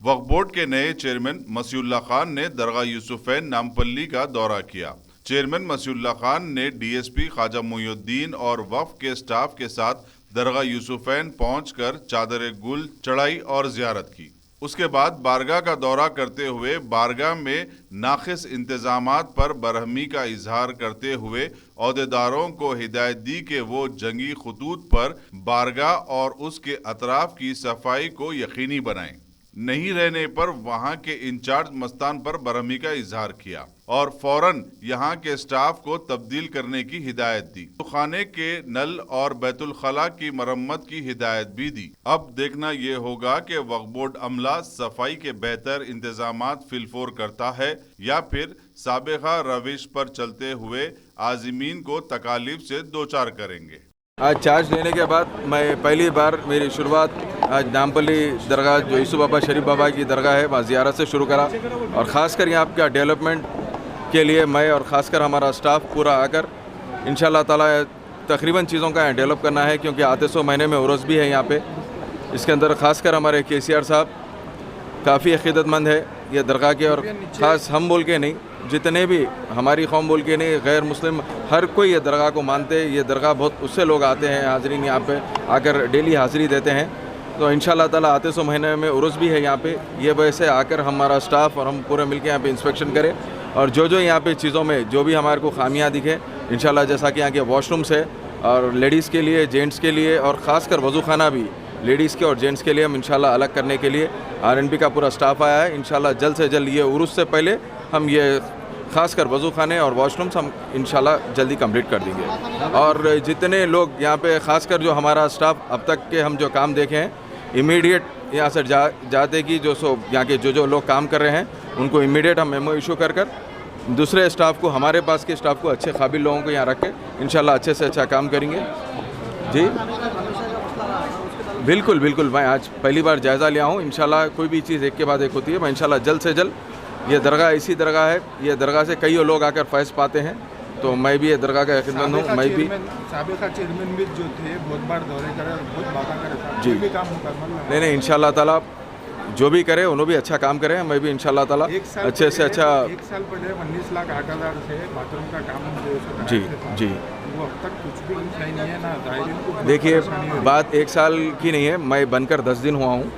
वक्फ board के नए chairman Masiullah Khan ने दरगाह यूसुफैन नामपल्ली का दौरा किया। चेयरमैन मसीउल्लाह खान ने डीएसपी ख्वाजा मोइनुद्दीन और वक्फ के स्टाफ के साथ दरगाह यूसुफैन पहुंचकर चादर गुल चढ़ाई और जियारत की। उसके बाद बारगाह का दौरा करते हुए बारगाह में नाक़िस इंतजामात पर बरहमी का इजहार करते हुए ओहदेदारों को हिदायत दी कि वो जंगी खतूत पर बारगाह और उसके अतराफ की सफाई को यकीनी बनाएं। नहीं रहने पर वहां के इंचार्ज मस्तान पर बरहमी का इजहार किया और फौरन यहां के स्टाफ को तब्दील करने की हिदायत दी। तो खाने के नल और बैतुल खला की मरम्मत की हिदायत भी दी। अब देखना ये होगा कि वक्फ बोर्ड अमला सफाई के बेहतर इंतजामात फिलफोर करता है या फिर साबिका रविश पर चलते हुए आजिमीन को तकालीफ से दो चार करेंगे। आज चार्ज लेने के बाद मैं पहली बार मेरी शुरुआत आज नामपल्ली दरगाह जो यूसुफ बाबा शरीफ बाबा की दरगाह है वहाँ ज़ियारत से शुरू करा और ख़ासकर यहाँ का डेवलपमेंट के लिए मैं और ख़ासकर हमारा स्टाफ पूरा आकर इंशाअल्लाह ताला तकरीबन चीज़ों का डेवलप करना है, क्योंकि आते 100 महीने में उर्स भी है यहाँ पे। इसके अंदर ख़ासकर हमारे KCR साहब काफ़ी अक़ीदतमंद है ये दरगाह के, और ख़ास हम बोल के नहीं, जितने भी हमारी कौम बोल के नहीं, गैर मुस्लिम हर कोई ये दरगाह को मानते हैं। ये दरगाह बहुत उससे लोग आते हैं, हाजरीन यहाँ पे आकर डेली हाज़िरी देते हैं। तो इंशाअल्लाह ताला आते 100 महीने में उर्स भी है यहाँ पे। ये वजह से आकर हमारा स्टाफ और हम पूरे मिलकर यहाँ पे इंस्पेक्शन करें और जो यहाँ पे चीज़ों में जो भी हमारे को खामियाँ दिखे इंशाअल्लाह, जैसा कि यहाँ के वॉशरूम्स है और लेडीज़ के लिए, जेंट्स के लिए और ख़ासकर वज़ू खाना भी लेडीज़ के और जेंट्स के लिए हम इंशाअल्लाह अलग करने के लिए RNB का पूरा स्टाफ आया है। इंशाअल्लाह जल्द से जल्द ये उर्स से पहले हम ये ख़ासकर वज़ू खाने और वॉशरूम्स हम इंशाअल्लाह जल्दी कंप्लीट कर देंगे। और जितने लोग यहाँ पे ख़ासकर जो हमारा स्टाफ अब तक के हम जो काम देखे हैं, इमीडिएट यहाँ से जाते कि जो यहाँ के जो लोग काम कर रहे हैं उनको इमीडिएट हम मेमो इशू कर दूसरे स्टाफ को, हमारे पास के स्टाफ को, अच्छे काबिल लोगों को यहाँ रख के इंशाअल्लाह अच्छे से अच्छा काम करेंगे। जी बिल्कुल बिल्कुल, मैं आज पहली बार जायज़ा लिया हूँ। इंशाअल्लाह कोई भी चीज़ एक के बाद एक होती है। मैं इंशाअल्लाह जल्द से जल्द, ये दरगाह ऐसी दरगाह है, ये दरगाह से कई लोग आकर फैज़ पाते हैं, तो मैं भी ये दरगाह का खिदमत हूँ। मैं भी साबिका चेयरमैन भी जो थे बहुत बार दौरे करे और बहुत बातें करे जी, भी काम मुकम्मल नहीं इंशाअल्लाह ताला जो भी करे उन्होंने भी अच्छा काम करे। मैं भी इंशाअल्लाह ताला अच्छे से अच्छा। 1 साल पहले 19,08,000 से बाथरूम का काम जी जी, वो अब तक कुछ भी सही नहीं है ना। जाहिरीन को देखिए बात 1 साल की नहीं है, मैं बनकर 10 दिन हुआ हूँ।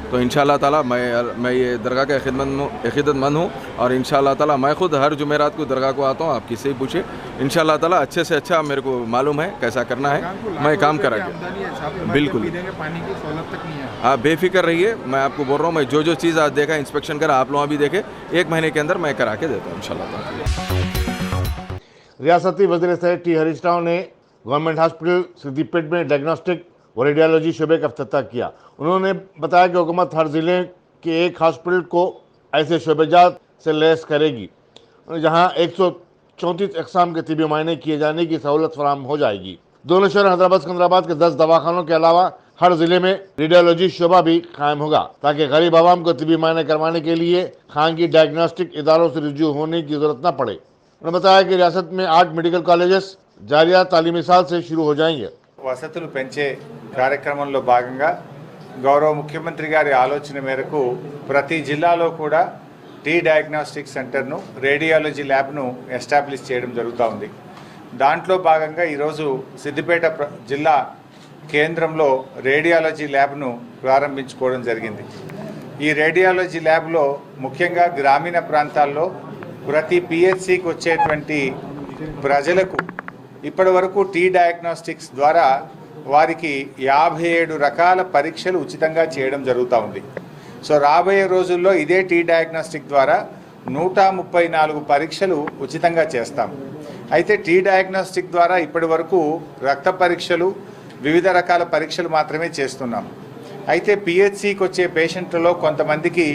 तो इंशाअल्लाह ताला मैं ये दरगाह का अक़ीदतमंद हूँ और इंशाअल्लाह ताला मैं ख़ुद हर जुमेरात को दरगाह को आता हूँ। आप किसी से पूछे, इंशाअल्लाह ताला अच्छे से अच्छा मेरे को मालूम है कैसा करना है, मैं काम करांगे। बिल्कुल, पानी की सहूलत तक नहीं है। आप बेफिक्र रहिए, मैं आपको बोल रहा हूँ, मैं जो चीज़ आज देखा इंस्पेक्शन करा, आप लोग भी देखे, 1 महीने के अंदर मैं करा के देता हूँ इंशाअल्लाह ताला। रियासती वज़ीर सेहत टी हरीश राव ने गवर्नमेंट हॉस्पिटल सिद्दीपेट में डायग्नोस्टिक और रेडियोलॉजी शोबे का इफ्तिताह किया। उन्होंने बताया कि हुकूमत हर ज़िले के एक हॉस्पिटल को ऐसे शोबेजात से लैस करेगी जहां 134 अक़साम के तिबी मायने किए जाने की सहूलत फराहम हो जाएगी। दोनों शहर हैदराबाद सिकंदराबाद के 10 दवाखानों के अलावा हर ज़िले में रेडियोलॉजी शोबा भी कायम होगा ताकि गरीब आवाम को तिबी मायने करवाने के लिए खानगी डायग्नोस्टिक इदारों से रुजू होने की ज़रूरत न पड़े। उन्होंने बताया कि रियासत में 8 मेडिकल कॉलेजेस जारिया तालीमी साल से शुरू हो जाएंगे। వసతులు పెంచే కార్యక్రమంలో భాగంగా గౌరవ ముఖ్యమంత్రి గారి ఆలోచన మేరకు ప్రతి జిల్లాలో కూడా టీ డయాగ్నోస్టిక్ సెంటర్ను, రేడియాలజీ ల్యాబ్ను ఎస్టాబ్లిష్ చేయడం జరుగుతూ ఉంది. దాంట్లో భాగంగా ఈరోజు సిద్దిపేట జిల్లా కేంద్రంలో రేడియాలజీ ల్యాబ్ను ప్రారంభించుకోవడం జరిగింది. ఈ రేడియాలజీ ల్యాబ్లో ముఖ్యంగా గ్రామీణ ప్రాంతాల్లో ప్రతి పిహెచ్సికి వచ్చేటువంటి ప్రజలకు ఇప్పటి వరకు టీ డయాగ్నోస్టిక్స్ ద్వారా వారికి 57 రకాల పరీక్షలు ఉచితంగా చేయడం జరుగుతూ ఉంది. సో రాబోయే రోజుల్లో ఇదే టీ డయాగ్నోస్టిక్ ద్వారా 134 పరీక్షలు ఉచితంగా చేస్తాం. అయితే టీ డయాగ్నోస్టిక్ ద్వారా ఇప్పటి వరకు రక్త పరీక్షలు, వివిధ రకాల పరీక్షలు మాత్రమే చేస్తున్నాం. అయితే పిహెచ్సికి వచ్చే పేషెంట్లలో కొంతమందికి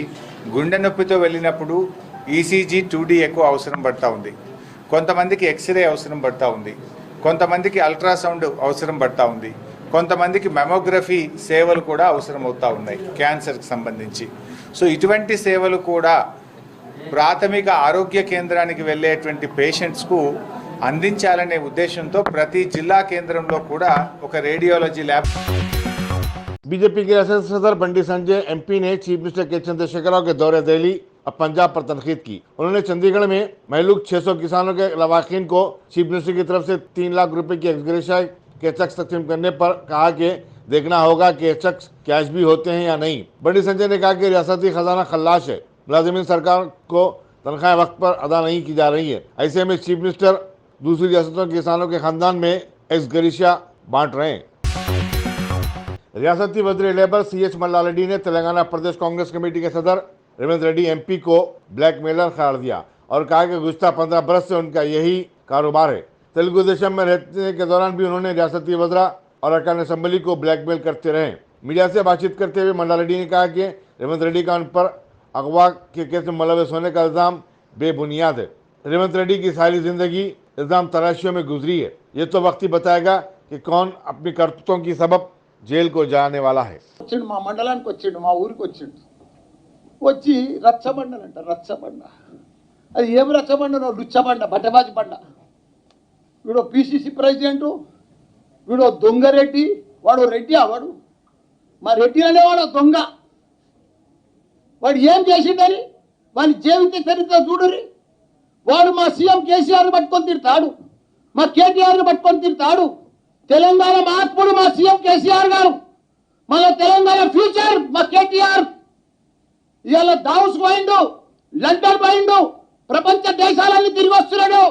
గుండె నొప్పితో వెళ్ళినప్పుడు ECG 2D ఎక్కువ అవసరం పడతా ఉంది, కొంతమందికి ఎక్స్రే అవసరం పడతా ఉంది, కొంతమందికి అల్ట్రాసౌండ్ అవసరం పడతా ఉంది, కొంతమందికి మెమోగ్రఫీ సేవలు కూడా అవసరం అవుతూ ఉన్నాయి క్యాన్సర్కి సంబంధించి. సో ఇటువంటి సేవలు కూడా ప్రాథమిక ఆరోగ్య కేంద్రానికి వెళ్ళేటువంటి పేషెంట్స్కు అందించాలనే ఉద్దేశంతో ప్రతి జిల్లా కేంద్రంలో కూడా ఒక రేడియాలజీ ల్యాబ్ बीजेपी के रियासती सदर बंडी संजय एमपी ने चीफ मिनिस्टर के चंद्रशेखर राव के दौरे दिल्ली और पंजाब पर तनकीद की। उन्होंने चंडीगढ़ में महलूक 600 किसानों के लवाकिन को चीफ मिनिस्टर की तरफ से 3 लाख रुपए की एक्सग्रेशिया के चेक तकसीम करने पर कहा कि देखना होगा कि चेक कैश भी होते हैं या नहीं। बंडी संजय ने कहा कि रियासती खजाना खल्लाश है, मुलाजिमीन सरकार को तनख्वाहें वक्त पर अदा नहीं की जा रही है। ऐसे में चीफ मिनिस्टर दूसरी रियासतों के किसानों के खानदान में एक्सग्रेशिया बांट रहे हैं। रियासती वज़ीर लेबर CH मल्ला रेड्डी ने तेलंगाना प्रदेश कांग्रेस कमेटी के सदर रेवंत रेड्डी MP को ब्लैकमेलर करार दिया और कहा कि गुज़श्ता 15 बरस से उनका यही कारोबार है। तेलुगु देशम में रहने के दौरान भी उन्होंने रियासती वज़रा और अरकान असेंबली को ब्लैकमेल करते रहे। मीडिया से बातचीत करते हुए मल्ला रेड्डी ने कहा कि रेवंत रेड्डी का उन पर अगवा के केस में मुलविस होने का इल्ज़ाम बेबुनियाद है। रेवंत रेड्डी की सारी जिंदगी इल्ज़ाम तराशियों में गुजरी है। ये तो वक्त ही बताएगा कि कौन अपनी करतूतों की सबब जेल को जाने वाला है। వచ్చిండు మా మండలానికి వచ్చిండు, మా ఊరికి వచ్చిండు, వచ్చి రచ్చబండ అంట, రచ్చబండ. అది ఏం రచ్చబండనో, లుచ్చబండ, బట్టబాజి బండ. వీడు PCC ప్రెసిడెంట్, వీడు దొంగరెడ్డి, వాడు రెడ్డి. వాడు మా రెడ్డి అనేవాడు దొంగ. వాడు ఏం చేసిండని వాని జీవిత చరిత్ర చూడరి. వాడు మా సీఎం కేసీఆర్ని పట్టుకొని తిడతాడు, మా కేటీఆర్ని పట్టుకొని తిడతాడు. తెలంగాణ మహాత్ముడు మా సీఎం కేసీఆర్ గారు, మన తెలంగాణ ఫ్యూచర్ మా కేటీఆర్. ఇవాళ దావోస్ పోయిండు, లండన్ పోయిండు, ప్రపంచ దేశాలన్నీ తిరిగి వస్తున్నాడు,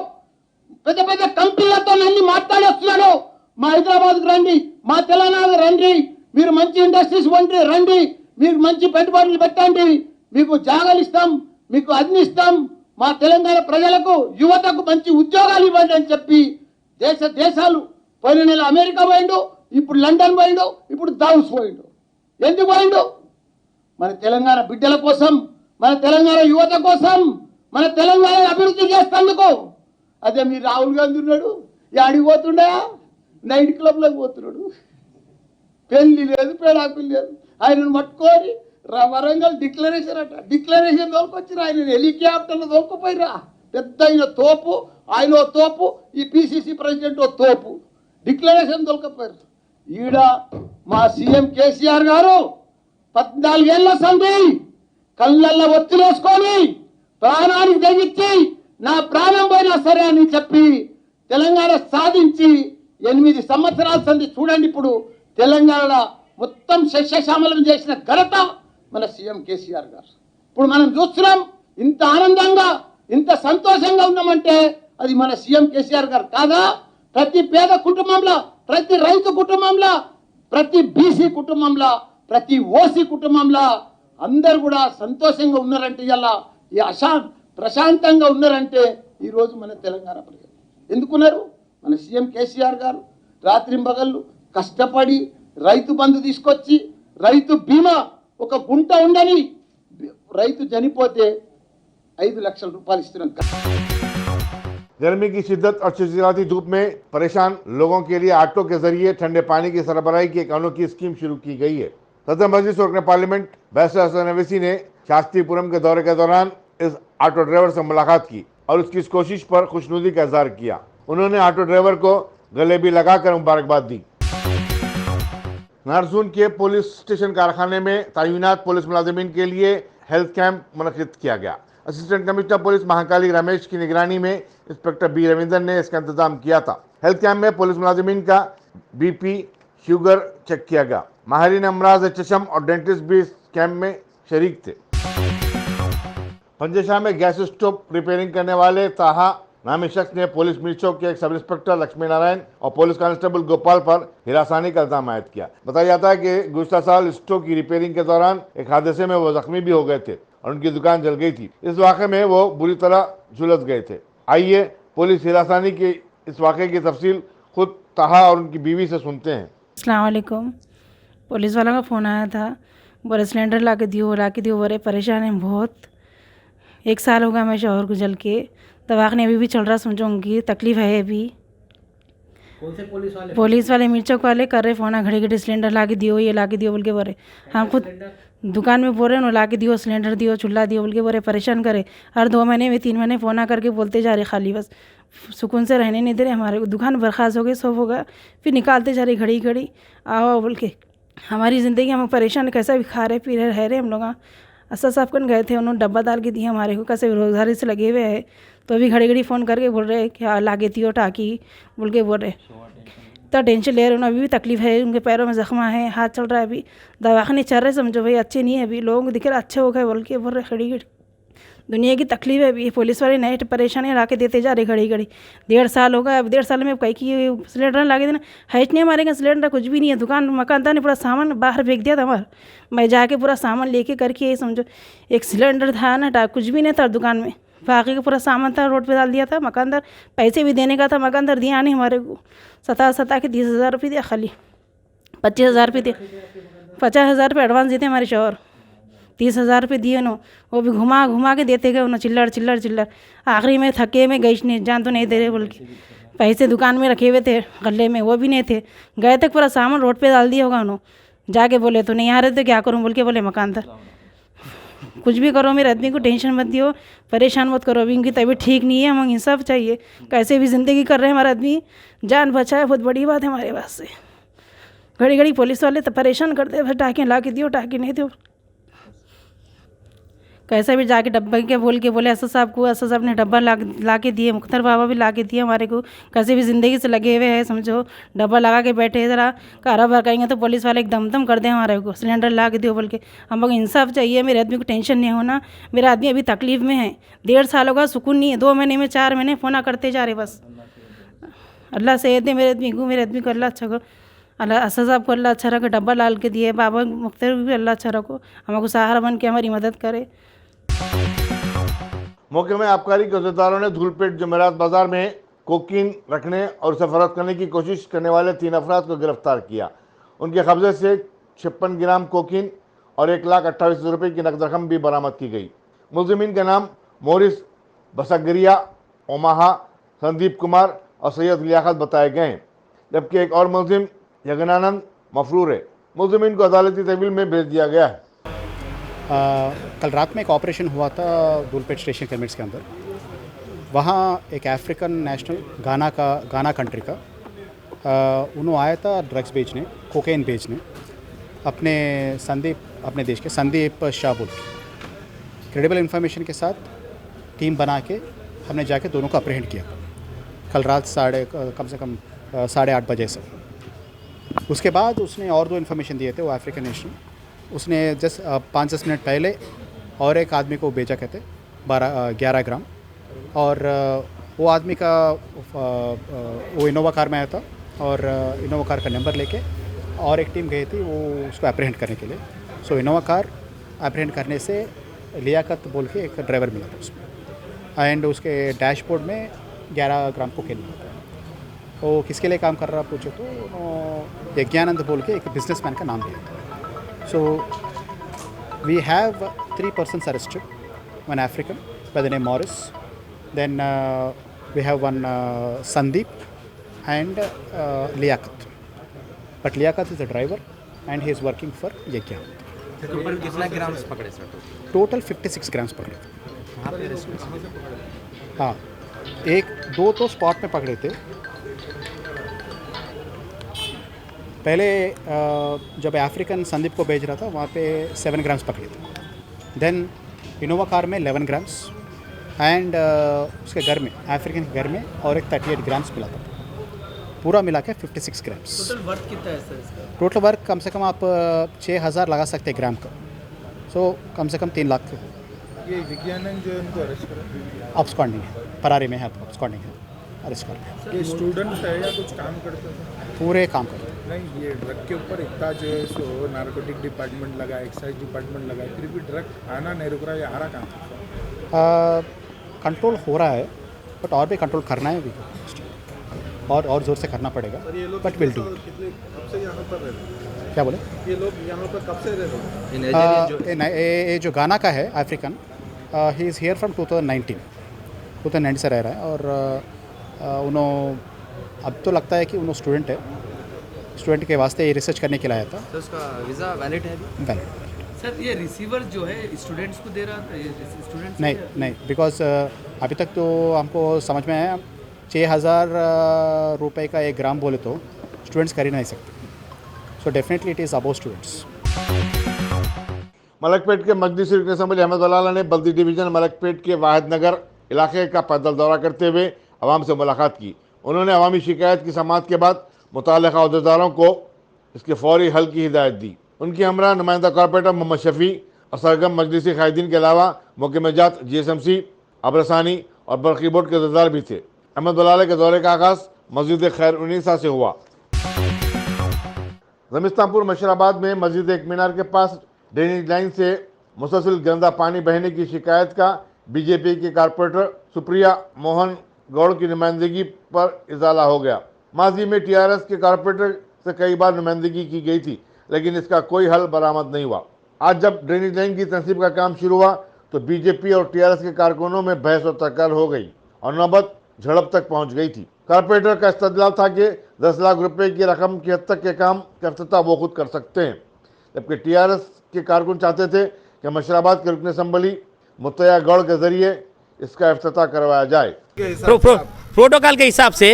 పెద్ద పెద్ద కంపెనీలతో అన్ని మాట్లాడేస్తున్నాడు. మా హైదరాబాద్కి రండి, మా తెలంగాణకు రండి, మీరు మంచి ఇండస్ట్రీస్ వండి రండి, మీరు మంచి పెట్టుబడులు పెట్టండి, మీకు జాగాలు ఇస్తాం, మీకు అన్ని ఇస్తాం, మా తెలంగాణ ప్రజలకు యువతకు మంచి ఉద్యోగాలు ఇవ్వండి అని చెప్పి దేశాలు పోయిన నెల అమెరికా పోయిండు, ఇప్పుడు లండన్ పోయిండు, ఇప్పుడు దావోస్ పోయిండు. ఎందుకు పోయిండు? మన తెలంగాణ బిడ్డల కోసం, మన తెలంగాణ యువత కోసం, మన తెలంగాణ అభివృద్ధి చేస్తేందుకు. అదే మీరు రాహుల్ గాంధీ ఉన్నాడు, ఆడికి పోతుండా, నైట్ క్లబ్లోకి పోతున్నాడు, పెళ్లి లేదు, పేడాకులు లేదు. ఆయనను పట్టుకొని వరంగల్ డిక్లరేషన్ అట, డిక్లరేషన్ తోలుకొచ్చిరా, ఆయన హెలికాప్టర్లో తోలుకుపోయిరా. పెద్ద ఆయన తోపు, ఆయన తోపు, ఈ PCC ప్రెసిడెంట్ తోపు, డిక్లరేషన్ తోలుకపోయారు. ఈడ మా సీఎం కేసీఆర్ గారు 14 ఏళ్ల సంధి కళ్ళల్లో ఒత్తిలేసుకొని ప్రాణానికి తెగించి నా ప్రాణం పోయినా సరే అని చెప్పి తెలంగాణ సాధించి 8 సంవత్సరాల సంధి చూడండి. ఇప్పుడు తెలంగాణ మొత్తం సస్యశ్యామలం చేసిన ఘనత మన సీఎం కేసీఆర్ గారు. ఇప్పుడు మనం చూస్తున్నాం, ఇంత ఆనందంగా ఇంత సంతోషంగా ఉన్నామంటే అది మన సీఎం కేసీఆర్ గారు కాదా? ప్రతి పేద కుటుంబంలో, ప్రతి రైతు కుటుంబంలో, ప్రతి BC కుటుంబంలో, ప్రతి OC కుటుంబంలో అందరు కూడా సంతోషంగా ఉన్నారంటే, ఇలా ఈ ప్రశాంతంగా ఉన్నారంటే ఈరోజు మన తెలంగాణ ప్రజలు ఎందుకున్నారు? మన సీఎం కేసీఆర్ గారు రాత్రింబగళ్ళు కష్టపడి రైతు బంధు తీసుకొచ్చి, రైతు బీమా, ఒక గుంట ఉండని రైతు చనిపోతే 5 లక్షల రూపాయలు ఇస్తున్నాం. गर्मी की शिद्दत और चिलचिलाती धूप में परेशान लोगों के लिए ऑटो के जरिए ठंडे पानी की सरबराही की एक अनोखी स्कीम शुरू की गई है। सदर मजलिस और पार्लियामेंट बैरिस्टर हसन अवैसी ने शास्त्रीपुरम के दौरे के दौरान इस ऑटो ड्राइवर से मुलाकात की और उसकी इस कोशिश पर खुशनुदी का इजहार किया। उन्होंने ऑटो ड्राइवर को गले भी लगाकर मुबारकबाद दी। नारसून के पुलिस स्टेशन कारखाने में तैनात पुलिस मुलाजिमीन के लिए हेल्थ कैंप मुनक्किद किया गया। Assistant commissioner police Mahakali Ramesh की निगरानी में इंस्पेक्टर B रविंदर ने इसका इंतजाम किया था। हेल्थ कैंप में पुलिस मुलाजिमीन का BP, शुगर चेक किया गया। माहिरीन अमराज चशम और डेंटिस्ट भी इस कैंप में शरीक थे। पंजशाह में गैस स्टोव रिपेयरिंग करने वाले ताहा नामी शख्स ने पुलिस मिर्चों के एक सब इंस्पेक्टर लक्ष्मी नारायण और पुलिस कांस्टेबल गोपाल पर हिरासानी का इल्जाम आयद किया। बताया जाता है कि गुज़श्ता साल स्टोव की रिपेयरिंग के दौरान एक हादसे में वो जख्मी भी हो गए थे और उनकी दुकान जल गई थी। इस वाक़े में वो बुरी तरह झुलस गए थे। आइए पुलिस हिरासानी के इस वाक़े की तफसील खुद ताहा और उनकी बीवी से सुनते हैं। अस्सलाम वालेकुम। पुलिस वाला का फ़ोन आया था, बोले सिलेंडर ला के दियो, बोले परेशान हैं बहुत। 1 साल होगा मैं शौहर को जल के, दवाखाने अभी भी चल रहा, समझूंगी तकलीफ़ है अभी। कौन से पुलिस वाले मिर्चक वाले कर रहे फ़ोन, घड़ी घड़ी सिलेंडर ला के दियो, ये ला के दियो बोल के बोले। हम खुद दुकान में बोल रहे हैं ला के दियो, सिलेंडर दियो, चूल्हा दियो बोल के बोले, परेशान करे। हर 2 महीने में 3 महीने फ़ोन करके बोलते जा रहे, खाली बस सुकून से रहने नहीं दे रहे। हमारे दुकान बर्खास्त हो गई, सब होगा, फिर निकालते जा रहे घड़ी घड़ी, आओ बोल के हमारी ज़िंदगी हम परेशान कैसा भी खा रहे पी रहे रह रहे हम लोग असद साहब कन गए थे, उन्होंने डब्बा डाल के दिए हमारे को, कैसे बेरोजगारी से लगे हुए हैं। तो अभी घड़ी घड़ी फ़ोन करके बोल रहे क्या लागे थी और टाकी बोल के बोल रहे, इतना टेंशन ले रहे हैं। अभी भी तकलीफ़ है, उनके पैरों में ज़ख्मा है, हाथ चल रहा है, अभी दवाखाने चल रहे, समझो भाई अच्छे नहीं है, अभी लोगों को दिख रहा अच्छे हो गए बोल के बोल रहे। घड़ी घड़ी दुनिया की तकलीफ है, अभी पुलिस वाले नए परेशानी ला के देते जा रहे घड़ी घड़ी। 1.5 साल हो गया, अब 1.5 साल में कहीं की सिलेंडर ला के देना है नहीं, हमारे यहाँ सिलेंडर कुछ भी नहीं है। दुकान मकान था नहीं, पूरा सामान बाहर फेंक दिया था हमारा। मैं जाके पूरा सामान लेके करके ये समझो, एक सिलेंडर था ना, कुछ भी नहीं था दुकान में, बाकी का पूरा सामान था रोड पे डाल दिया था। मकानदार पैसे भी देने का था, मकानदार दिया नहीं हमारे को, सता के 30,000 रुपये दिया, खाली 25,000 रुपये दिए, 50,000 रुपये एडवांस देते हमारे शौहर, 30,000 रुपये दिए नो, वो भी घुमा घुमा के देते गए उन्होंने, चिल्लर। आखिरी में थके में गई नहीं, जान तो नहीं दे रहे बोल के, पैसे दुकान में रखे हुए थे गले में, वो भी नहीं थे। गए तक पूरा सामान रोड पे डाल दिया होगा उन्होंने, जाके बोले तो नहीं आ रहे थे, क्या करूँ बोल के बोले मकानदार, कुछ भी करो मेरे आदमी को टेंशन मत दियो, परेशान मत करो, अभी इनकी तबीयत ठीक नहीं है, हमें इंसाफ चाहिए। कैसे भी ज़िंदगी कर रहे हैं, हमारा आदमी जान बचाए, बहुत बड़ी बात है हमारे पास से। घड़ी घड़ी पुलिस वाले तो परेशान करते, फिर टाँके ला के दियो, टाँके नहीं दो, कैसे भी जाके डब्बा के बोल के बोले असद साहब को, असद साहब ने डब्बा ला के दिए, मुख्तार बाबा भी ला के दिए हमारे को। कैसे भी ज़िंदगी से लगे हुए हैं, समझो डब्बा लगा के बैठे, ज़रा कारोबार करेंगे तो पुलिस वाले एकदम दम कर दें हमारे को, सिलेंडर ला के दियो बोल के। हम लोग इंसाफ चाहिए, मेरे आदमी को टेंशन नहीं होना, मेरा आदमी अभी तकलीफ़ में है, 1.5 साल होगा, सुकून नहीं है, 2 महीने में 4 महीने फ़ोना करते जा रहे बस। अल्लाह से दे मेरे आदमी को अल्लाह अच्छा को, अल्लाह असद साहब को अल्लाह अच्छा रखो, डब्बा डाल के दिए, बाबा मुख्तार भी अल्लाह अच्छा रखो, हमको सहारा बन के हमारी मदद करे। मौके में आबकारी गजदारों ने धूलपेट जमेरात बाजार में कोकीन रखने और उसे फरोख्त करने की कोशिश करने वाले 3 अफराद को गिरफ्तार किया। उनके कब्जे से 56 ग्राम कोकीन और 1,28,000 रुपये की नकद रकम भी बरामद की गई। मुलजिमीन के नाम मोरिस बसगरिया, ओमाहा, संदीप कुमार और सैयद लियाकत बताए गए हैं, जबकि एक और मुलजिम यगनानंद मफरूर है। मुलजिमीन को अदालती तहवील में भेज दिया गया है। कल रात में एक ऑपरेशन हुआ था धूलपेट स्टेशन लिमिट्स के अंदर। वहाँ एक अफ्रीकन नेशनल गाना कंट्री का उन्होंने आया था ड्रग्स बेचने, कोकेन बेचने, अपने देश के संदीप शाहबुल। क्रेडिबल इन्फॉर्मेशन के साथ टीम बना के हमने जाके दोनों को अप्रहेंड किया कल रात कम से कम 8:30 बजे से। उसके बाद उसने और 2 इन्फॉर्मेशन दिए थे, वो अफ्रीकन नेशनल, उसने जस्ट 5-10 मिनट पहले और एक आदमी को बेचा कहते 11 ग्राम, और वो आदमी का वो इनोवा कार में आया था, और इनोवा कार का नंबर लेके और एक टीम गई थी वो उसको अप्रहेंड करने के लिए। सो इनोवा कार अप्रहेंड करने से लियाकत बोल के एक ड्राइवर मिला था उसमें, एंड उसके डैशबोर्ड में 11 ग्राम को खेलना था। वो किसके लिए काम कर रहा पूछो तो यज्ञानंद बोल के एक बिजनेसमैन का नाम दिया था। So we have 3 persons arrested, one African by the name Morris, then we have one Sandeep and Liaquat. But Liaquat is the driver and he is working for Yagya. Total कितना grams पकड़े sir? Total 56 grams पकड़े थे। कहाँ पे arrest हुए? हाँ, 1-2 तो spot में पकड़े थे। पहले जब अफ्रीकन संदीप को भेज रहा था वहाँ पे 7 ग्राम्स पकड़े थे। देन इनोवा कार में 11 ग्राम्स एंड उसके घर में, अफ्रीकन के घर में और एक 38 ग्राम्स मिला था। पूरा मिला के 56 ग्राम्स। टोटल वर्थ कितना है सर इसका? टोटल वर्क कम से कम आप 6,000 लगा सकते हैं ग्राम का, सो कम से कम 3 लाख। ये विज्ञानंद जो इनको अरेस्ट करा ऑब्सकॉन्डिंग है, फरारी में है, ऑब्सकॉन्डिंग है, अरेस्ट कर। ये स्टूडेंट है या कुछ काम करते थे? पूरे काम करते हैं। नहीं, ये ड्रग के ऊपर इतना जो है सो नारकोटिक डिपार्टमेंट लगा, एक्साइज डिपार्टमेंट लगा, फिर भी ड्रग आना नहीं रुक रहा, ये आ रहा कहाँ? कंट्रोल हो रहा है, बट और भी कंट्रोल करना है, भी और ज़ोर से करना पड़ेगा, बट विल डू। कब से यहाँ पर रहते हैं? क्या बोले? ये लोग यहाँ पर कब से रहते हैं? ये जो गाना का है African, he is here from 2019 से रह रहा है, और उन्होंने अब तो लगता है कि उन्होंने स्टूडेंट के वास्ते ये रिसर्च करने के लिए आया था। तो उसका वीज़ा वैलिड है? वैलिड। सर ये रिसीवर जो है स्टूडेंट्स को दे रहा था, स्टूडेंट्स नहीं, बिकॉज अभी तक तो हमको समझ में आया 6,000 रुपये का 1 ग्राम बोले तो स्टूडेंट्स कर ही नहीं सकते। So definitely it is above students. Malakpet के मजलिसी रुकन असम्बली अहमद वलाला ने बल्दी डिवीज़न मलकपेट के वाहिद नगर इलाके का पैदल दौरा करते हुए अवाम से मुलाकात की। उन्होंने अवामी शिकायत की समाअत के बाद मुताल्लिक़ा अहदेदारों को इसके फौरी हल की हिदायत दी। उनकी हमरा नुमाइंदा कॉरपोरेटर मोहम्मद शफ़ी और सरगम मजलिसी कायदीन के अलावा मौके में जात GSMC, अबरसानी और बरकी बोर्ड के अहदेदार भी थे। अहमद वलाला के दौरे का आगाज़ मस्जिद खैर उन्नीसा से हुआ। जमिस्तानपुर मशराबाद में मस्जिद एक मीनार के पास ड्रेनेज लाइन से मुसलसल गंदा पानी बहने की शिकायत का बीजेपी के कारपोरेटर सुप्रिया मोहन गौड़ की नुमाइंदगी पर इजाला हो गया। माजी में TRS के कारपोरेटर से कई बार नुमाइंदगी की गई थी, लेकिन इसका कोई हल बरामद नहीं हुआ। आज जब ड्रेनेज लाइन की तनसीब का काम शुरू हुआ तो बीजेपी और TRS के कारकुनों में बहस और तकरार हो गई और नौबत झड़प तक पहुंच गई थी। कारपोरेटर का इस्तदलाल था कि 10 लाख रुपए की रकम की हद तक के काम का इफ्तिताह वो खुद कर सकते हैं, जबकि TRS के कारकुन चाहते थे कि मशराबाद के रुकन असम्बली मुत्तैया गौड़ के जरिए इसका इफ्तिताह करवाया जाए। प्रोटोकॉल के हिसाब से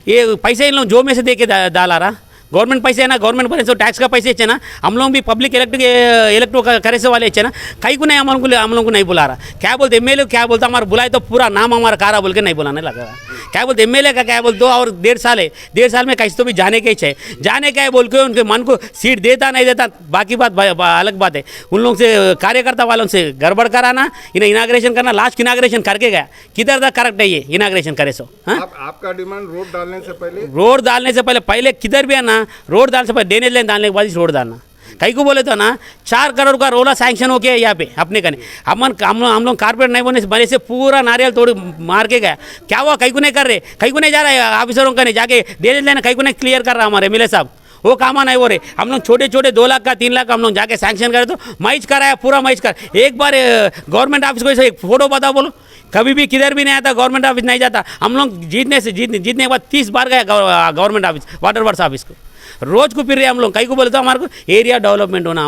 ये पैसे इन लोग जो में से दे के डाला रहा, गवर्नमेंट पैसे है ना, गवर्नमेंट भरे तो टैक्स का पैसे है ना, हम लोग भी पब्लिक इलेक्ट्रो करे से वाले है ना, कहीं को नहीं हम लोग को नहीं बुला रहा। क्या बोलते MLA क्या बोलता, हमारा बुलाए तो पूरा नाम हमारा कारा बोल के नहीं बुलाने लगा। क्या बोलते MLA का क्या बोलते, और 1.5 साल है, 1.5 साल में कैसे तो भी जाने के ही चाहिए, जाने का है बोल के उनके मन को सीट देता नहीं देता बाकी बात अलग बात है। उन लोगों से कार्यकर्ता वालों से गड़बड़ कराना, इन्हें इनाग्रेशन करना, लास्ट इनाग्रेशन करके गया, किधर तक करेक्ट है ये इनाग्रेशन करे सो। आपका डिमांड रोड डालने से पहले किधर भी है ना, रोड डालने से पहले ड्रेनेज लाइन डालने के बाद रोड डालना। कहीं को बोले तो ना 4 करोड़ का रोला सैंक्शन हो गया यहाँ पे अपने कने, हम लोग कारपोरेट नहीं बने से पूरा नारियल तोड़ मार के गया। क्या हुआ, कहीं को नहीं कर रहे, कहीं को नहीं जा रहा है ऑफिसरों का नहीं जाके ड्रेनेज लाइन कहीं को नहीं क्लियर कर रहा हमारे MLA साहब, वो काम नहीं हो रहे। हम लोग छोटे 2 लाख का 3 लाख का हम लोग जाके सैंक्शन करे तो मैच कराया, पूरा मैच कर। एक बार गवर्नमेंट ऑफिस को ऐसे एक फोटो बताओ, बोलो कभी भी किधर भी नहीं आता, गवर्नमेंट ऑफिस नहीं जाता। हम लोग जीतने के बाद 30 बार गए government office, water works office को, रोज को फिर रहे हम लोग। कहीं को बोले तो हमारे को एरिया डेवलपमेंट होना,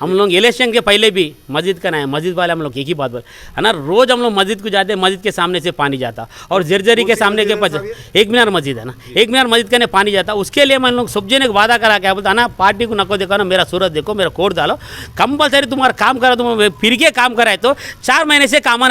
हम लोग इलेक्शन के पहले भी मस्जिद का ना है, मस्जिद वाले हम लोग एक ही बात बोले है ना, रोज हम लोग मस्जिद को जाते, मस्जिद के सामने से पानी जाता और जर्जरी के सामने के पास एक मीनार मस्जिद है ना, एक मीनार मस्जिद का पानी जाता। उसके लिए हम लोग सब जने वादा करा क्या बोलता है ना, पार्टी को नको देखो ना, मेरा सूरत देखो, मेरा कोड डालो, कंपलसरी तुम्हारा काम करो, तुम फिर के काम कराए तो 4 महीने से काम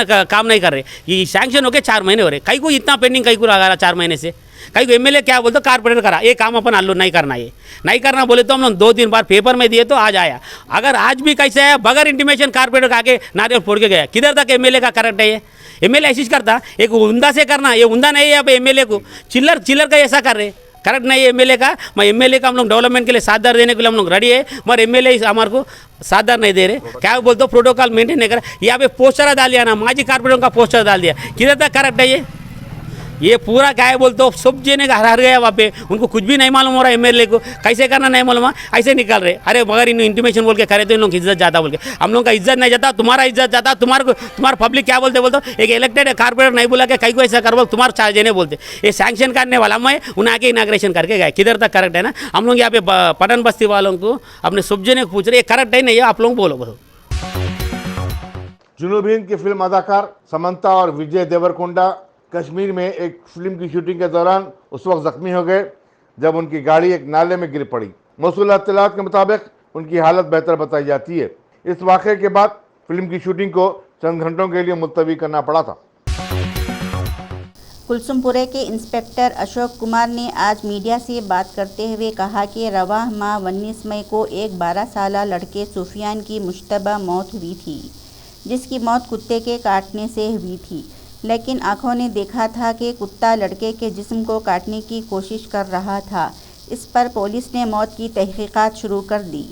नहीं कर रहे, ये सैंक्शन हो गए 4 महीने हो रहे, कहीं को इतना पेंडिंग कहीं को लगा रहा 4 महीने से। कहीं को MLA क्या बोलते कारपोरेटर करा, ये काम अपन आलू नहीं करना, ये नहीं करना बोले तो हम लोग 2-3 बार पेपर में दिए तो आज आया। अगर आज भी कैसे है, बगैर इंटीमेशन कारपोरेटर का आके नारियल फोड़ के गया, किधर तक MLA का करेक्ट है ये? MLA ऐसी करता, एक उमदा से करना, ये उमदा नहीं है। अब MLA को चिल्लर का ऐसा कर रहे, करेक्ट नहीं है MLA का। मैं MLA का हम लोग डेवलपमेंट के लिए साथदार देने के लिए हम लोग रेडी है, मगर MLA हमारे को साथदार नहीं दे रहे। क्या बोलते हो, प्रोटोकॉल मेंटेन नहीं कर, यहाँ पे पोस्टर डाल दिया ना, माजी कारपोरेटर का पोस्टर डाल दिया, किधर तक करेक्ट है ये पूरा क्या है बोलते हो, सब जने का हर गया वहाँ पे, उनको कुछ भी नहीं मालूम हो रहा है। MLA को कैसे करना नहीं मालूम, ऐसे निकल रहे। अरे मगर इन इंटीमेशन बोल के करे तो इन लोग की इज्जत जाता बोल के, हम लोग का इज्जत नहीं जाता, तुम्हारा इज्जत जाता। तुम्हारा पब्लिक क्या बोलते एक इलेक्टेड कारपोरेटर नहीं बोला कि कहीं को ऐसा करो, तुम्हारा 4 जने बोलते ये सैंक्शन करने वाला मैं, उन्हें आके इनाग्रेशन करके गए, किधर तक करेक्ट है ना। हम लोग यहाँ पे पटन बस्ती वालों को अपने सब जने को पूछ रहे करेक्ट है नहीं है, आप लोग बोलो। जुनूबी हिंद की फिल्म अदाकार समंता और विजय देवरकोंडा कश्मीर में एक फिल्म की शूटिंग के दौरान उस वक्त जख्मी हो गए जब उनकी गाड़ी एक नाले में गिर पड़ी। मौसूल इत्तलात के मुताबिक उनकी हालत बेहतर बताई जाती है। इस वाक़े के बाद फिल्म की शूटिंग को चंद घंटों के लिए मुलतवी करना पड़ा था। कुलसुमपुरे के इंस्पेक्टर अशोक कुमार ने आज मीडिया से बात करते हुए कहा कि रवाह माह 19 मई को एक 12 साला लड़के सुफियान की मुश्तबा मौत हुई थी, जिसकी मौत कुत्ते के काटने से हुई थी। लेकिन आंखों ने देखा था कि कुत्ता लड़के के जिस्म को काटने की कोशिश कर रहा था। इस पर पुलिस ने मौत की तहकीकात शुरू कर दी।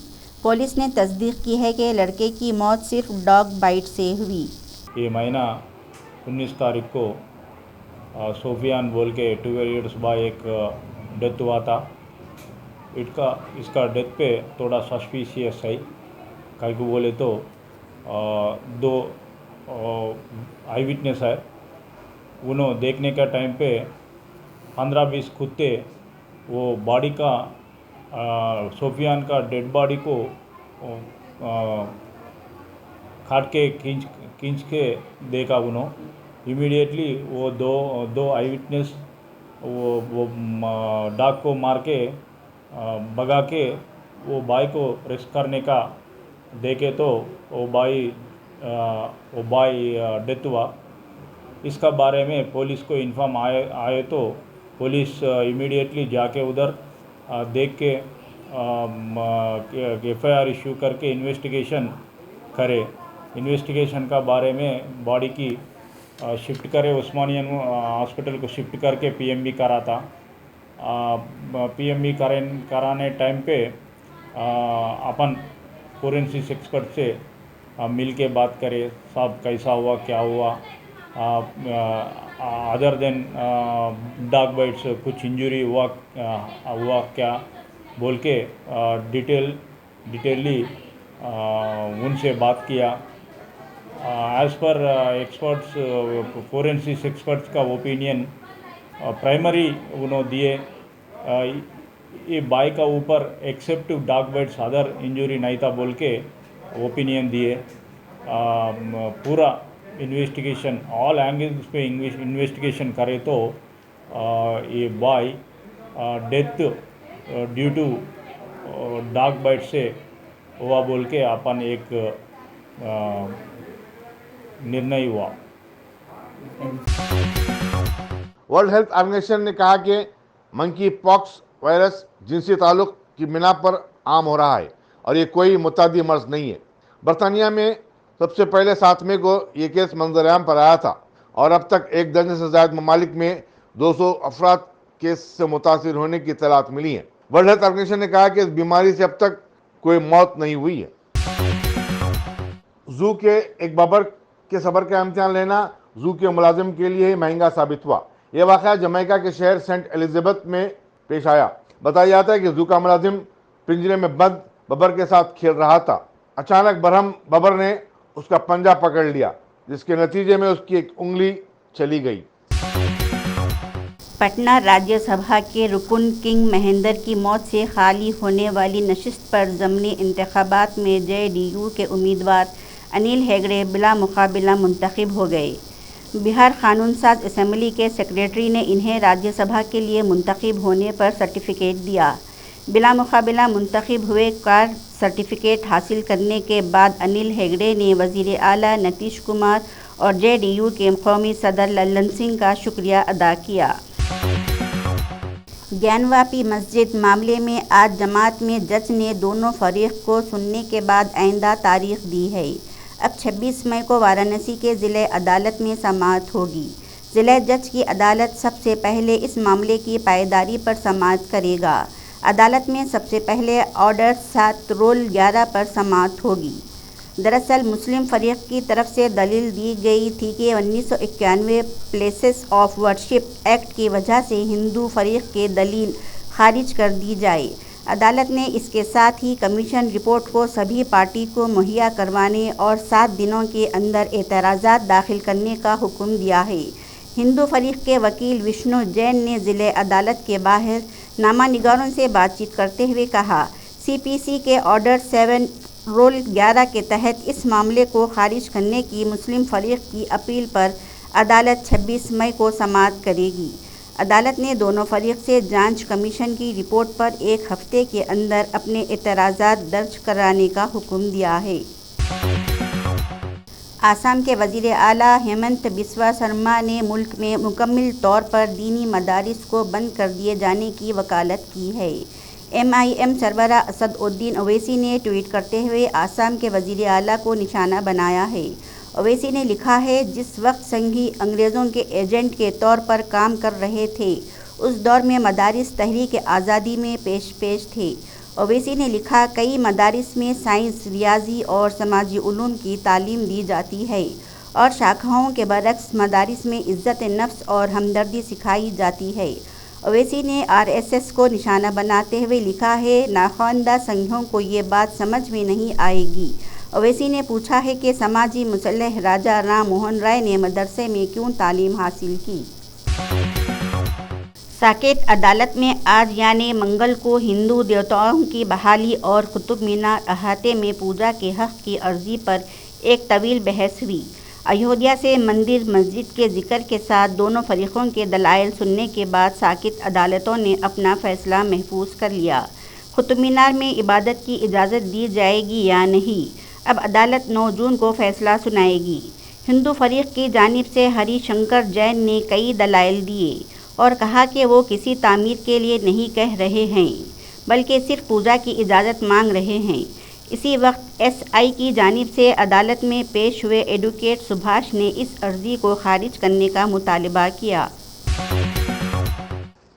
पुलिस ने तस्दीक की है कि लड़के की मौत सिर्फ डॉग बाइट से हुई। ये महीना 19 तारीख को सोफियान बोल के 12 इयर्स बाद एक डेथ हुआ था। इसका डेथ पे थोड़ा सस्पिशियस है। कहीं को बोले तो 2 आई विटनेस है, उन्होंने देखने का टाइम पे 15-20 कुत्ते वो बॉडी का सोफियान का डेड बॉडी को काट के खींच के देखा उन्होंने। इमीडिएटली वो दो आई विटनेस वो डॉग को मार के भगा के वो भाई को रेस्क्यू करने का देखे तो वो भाई डेथ हुआ। इसका बारे में पुलिस को इन्फॉर्म आए तो पुलिस इमीडिएटली जाके उधर देख के FIR इशू करके इन्वेस्टिगेशन करे। इन्वेस्टिगेशन का बारे में बॉडी की शिफ्ट करे, उस्मानियन हॉस्पिटल को शिफ्ट करके PMB करा था। PMB कराने टाइम पे अपन फोरेंसिक एक्सपर्ट से मिल के बात करे, साहब कैसा हुआ, क्या हुआ, अदर देन डॉग बाइट्स कुछ इंजरी हुआ क्या बोल के डिटेली उनसे बात किया। As per experts forensic experts का ओपिनियन प्राइमरी उन्होंने दिए, ये बाई का ऊपर except dog bites other injury नहीं था बोल के ओपिनियन दिए। पूरा इन्वेस्टिगेशन ऑल एंगल्स पे इन्वेस्टिगेशन करे तो ये बाई death due to dog bite से हुआ बोल के अपन एक निर्णय हुआ। वर्ल्ड हेल्थ ऑर्गेनाइजेशन ने कहा कि मंकी पॉक्स वायरस जिनसी ताल्लुक की बिना पर आम हो रहा है और ये कोई मुतादी मर्ज नहीं है। बरतानिया में सबसे पहले 7 मई को ये केस मंजर-ए-आम पर आया था और अब तक 1 दर्जन से ज़्यादा ममालिक में 200 अफराद केस से मुतासिर होने की इत्तलात मिली हैं। वर्ल्ड हेल्थ ऑर्गेनाइजेशन ने कहा कि इस बीमारी से अब तक कोई मौत नहीं हुई है। जू के एक बबर के सबर का इम्तिहान लेना जू के मुलाजिम के लिए महंगा साबित हुआ। यह वाक़या जमैका के शहर सेंट एलिजाबेथ में पेश आया। बताया जाता है कि जू का मुलाजिम पिंजरे में बंद बबर के साथ खेल रहा था। अचानक बरहम बबर ने उसका पंजा पकड़ लिया, जिसके नतीजे में उसकी एक उंगली चली गई। पटना राज्यसभा के रुकन किंग महेंद्र की मौत से खाली होने वाली नशिस्त पर ज़मनी इंतखाबात में JDU के उम्मीदवार अनिल हेगड़े बिला मुकाबला मुंतखब हो गए। बिहार कानून साज असम्बली के सेक्रेटरी ने इन्हें राज्यसभा के लिए मुंतखब होने पर सर्टिफिकेट दिया। बिला मुकाबला मुंतखब हुए कार सर्टिफिकेट हासिल करने के बाद अनिल हेगड़े ने वज़ीर आला नीतीश कुमार और JDU के कौमी सदर लल्लन सिंह का शुक्रिया अदा किया। ज्ञानवापी मस्जिद मामले में आज जमात में जज ने दोनों फरीक को सुनने के बाद आइंदा तारीख दी है। अब 26 मई को वाराणसी के ज़िले अदालत में समाअत होगी। ज़िले जज की अदालत सबसे पहले इस मामले की पायदारी पर समाअत करेगा। अदालत में सबसे पहले ऑर्डर 7 रोल 11 पर समाअत होगी। दरअसल मुस्लिम फरीक की तरफ से दलील दी गई थी कि 1991 प्लेसेस ऑफ वर्शिप एक्ट की वजह से हिंदू फरीक के दलील खारिज कर दी जाए। अदालत ने इसके साथ ही कमीशन रिपोर्ट को सभी पार्टी को मुहैया करवाने और 7 दिनों के अंदर एतराज़ात दाखिल करने का हुक्म दिया है। हिंदू फरीक के वकील विष्णु जैन ने ज़िले अदालत के बाहर नामानिगारों से बातचीत करते हुए कहा, CPC के ऑर्डर 7 रोल 11 के तहत इस मामले को खारिज करने की मुस्लिम फरीक की अपील पर अदालत 26 मई को समाअत करेगी। अदालत ने दोनों फरीक से जांच कमीशन की रिपोर्ट पर 1 हफ्ते के अंदर अपने एतराज़ात दर्ज कराने का हुक्म दिया है। आसाम के वज़ीर आला हेमंत बिस्वा शर्मा ने मुल्क में मुकम्मल तौर पर दीनी मदारिस को बंद कर दिए जाने की वकालत की है। MIM सरबरा असद उद्दीन ओवैसी ने ट्वीट करते हुए आसाम के वज़ीर आला को निशाना बनाया है। ओवैसी ने लिखा है, जिस वक्त संघी अंग्रेज़ों के एजेंट के तौर पर काम कर रहे थे उस दौर में मदारिस तहरीक आज़ादी में पेश थे। ओवैसी ने लिखा, कई मदारिस में साइंस, रियाजी और समाजी उलूम की तालीम दी जाती है और शाखाओं के बरक्स मदारिस में इज़्ज़त नफ्स और हमदर्दी सिखाई जाती है। ओवैसी ने RSS को निशाना बनाते हुए लिखा है, नाख्वानदा संघियों को ये बात समझ में नहीं आएगी। ओवैसी ने पूछा है कि समाजी मुसल्लह राजा राम मोहन राय ने मदरसे में क्यों तालीम हासिल की। साकेत अदालत में आज यानी मंगल को हिंदू देवताओं की बहाली और कुतुब मीनार अहाते में पूजा के हक़ की अर्जी पर एक तवील बहस हुई। अयोध्या से मंदिर मस्जिद के जिक्र के साथ दोनों फरीकों के दलाइल सुनने के बाद साकेत अदालतों ने अपना फ़ैसला महफूज कर लिया। कुतुब मीनार में इबादत की इजाज़त दी जाएगी या नहीं, अब अदालत 9 जून को फैसला सुनाएगी। हिंदू फरीक की जानिब से हरिशंकर जैन ने कई दलाइल दिए और कहा कि वो किसी तामीर के लिए नहीं कह रहे हैं, बल्कि सिर्फ पूजा की इजाज़त मांग रहे हैं। इसी वक्त एसआई की जानिब से अदालत में पेश हुए एडवोकेट सुभाष ने इस अर्जी को खारिज करने का मुतालबा किया।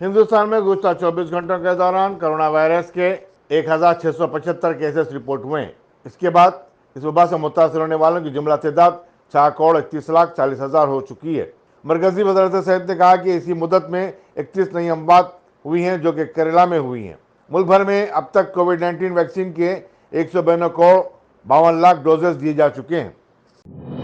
हिंदुस्तान में गुज़श्ता 24 घंटों के दौरान कोरोना वायरस के 1675 केसेस रिपोर्ट हुए। इसके बाद इस वबा से मुतासर होने वालों की जुमला तादाद 4,31,40,000 हो चुकी है। मरकजी वज़ारत सेहत ने कहा कि इसी मुद्दत में 31 नई अमवात हुई हैं, जो कि केरला में हुई हैं। मुल्क भर में अब तक कोविड-19 वैक्सीन के 152 करोड़ 52 लाख डोजेस दिए जा चुके हैं।